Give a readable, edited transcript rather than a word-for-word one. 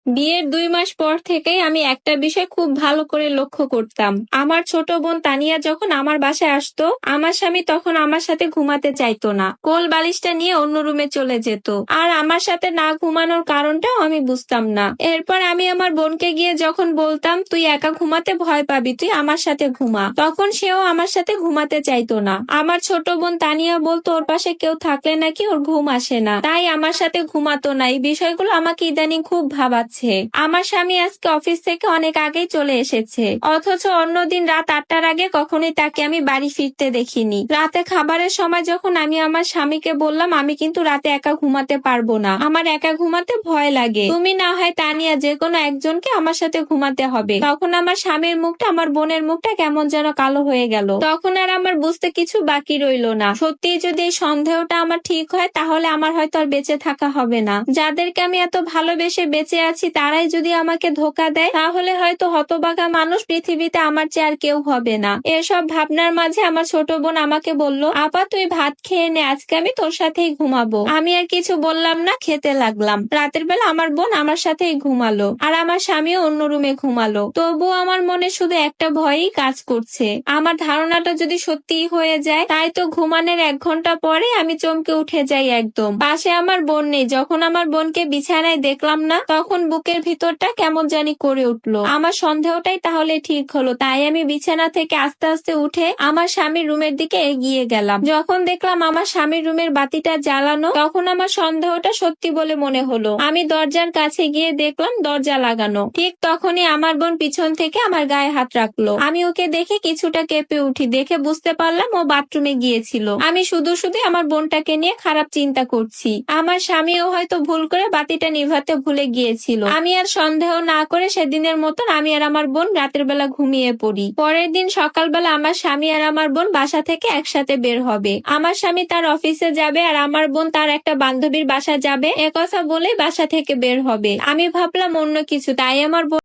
বিয়ের 2 মাস পর থেকেই আমি একটা বিষয় খুব ভালো করে লক্ষ্য করতাম। আমার ছোট বোন তানিয়া যখন আমার বাসায় আসতো, আমার স্বামী তখন আমার সাথে ঘুমাতে চাইতো না। কোল বালিশটা নিয়ে অন্য রুমে চলে যেত। আর আমার সাথে না ঘুমানোর কারণটাও আমি বুঝতাম না। এরপর আমি আমার বোনকে গিয়ে যখন বলতাম, তুই একা ঘুমাতে ভয় পাবি, তুই আমার সাথে ঘুমা, তখন সেও আমার সাথে ঘুমাতে চাইতো না। আমার ছোট বোন তানিয়া বলতো ওর পাশে কেউ থাকলে নাকি ওর ঘুম আসে না, তাই আমার সাথে ঘুমাতো না। এই বিষয়গুলো আমাকে ইদানিং খুব ভাবাচ্ছে। আমার স্বামী আজকে অফিস থেকে অনেক আগেই চলে এসেছে, অথচ অন্যদিন রাত 8টার আগে কখনোই তাকে আমি বাড়ি ফিরতে দেখিনি। রাতে খাবারের সময় যখন আমি আমার স্বামীকে বললাম, আমি কিন্তু রাতে একা ঘুমাতে পারবো না, আমার একা ঘুমাতে ভয় লাগে, তুমি না হয় তানিয়া যে কোনো একজনকে আমার সাথে ঘুমাতে হবে, তখন আমার স্বামীর মুখটা, আমার বোনের মুখটা কেমন যেন কালো হয়ে গেল। তখন আর আমার বুঝতে কিছু বাকি রইলো না। সত্যি যদি এই সন্দেহটা আমার ঠিক হয়, তাহলে আমার হয়তো আর বেঁচে থাকা হবে না। যাদেরকে আমি এত ভালোবেসে বেঁচে আছি, তারাই যদি আমাকে ধোঁকা দেয়, তাহলে হয়তো হতভাগা মানুষ পৃথিবীতে আমার চেয়ে আর কেউ হবে না। এসব ভাবনার মাঝে আমার ছোট বোন আমাকে বলল, আপা তুই ভাত খেয়ে নে, আজকে আমি তোর সাথেই ঘুমাবো। আমি আর কিছু বললাম না, খেতে লাগলাম। রাতের বেলা আমার বোন আমার সাথেই ঘুমালো, আর আমার স্বামীও অন্য রুমে ঘুমালো। তবুও আমার মনে শুধু একটা ভয়ই কাজ করছে, আমার ধারণাটা যদি সত্যিই হয়ে যায়। তাই তো ঘুমানোর 1 ঘন্টা পরে আমি চমকে উঠে যাই একদম। পাশে আমার বোন নেই। যখন আমার বোনকে বিছানায় দেখলাম না, তখন বুকের ভিতরটা কেমন জানি করে উঠলো। আমার সন্দেহটাই তাহলে ঠিক হলো। তাই আমি বিছানা থেকে আস্তে আস্তে উঠে আমার স্বামীর রুমের দিকে এগিয়ে গেলাম। যখন দেখলাম আমার স্বামীর রুমের বাতিটা জ্বালানো, তখন আমার সন্দেহটা সত্যি বলে মনে হলো। আমি দরজার কাছে গিয়ে দেখলাম দরজা লাগানো। ঠিক তখনই আমার বোন পিছন থেকে আমার গায়ে হাত রাখলো। আমি ওকে দেখে কিছুটা কেঁপে উঠি। দেখে বুঝতে পারলাম ও বাথরুমে গিয়েছিল। আমি শুধু শুধু আমার বোনটাকে নিয়ে খারাপ চিন্তা করছি। আমার স্বামীও হয়তো ভুল করে বাতিটা নিভাতে ভুলে গিয়েছিল। আমি আর সন্দেহ না করে সেদিনের মতন আমি আর আমার বোন রাতের বেলা ঘুমিয়ে পড়ি। পরের দিন সকালবেলা আমার স্বামী আর আমার বোন বাসা থেকে একসাথে বের হবে। আমার স্বামী তার অফিসে যাবে, আর আমার বোন তার একটা বান্ধবীর বাসা যাবে। একথা বলেই বাসা থেকে বের হবে। আমি ভাবলাম অন্য কিছু, তাই আমার বোন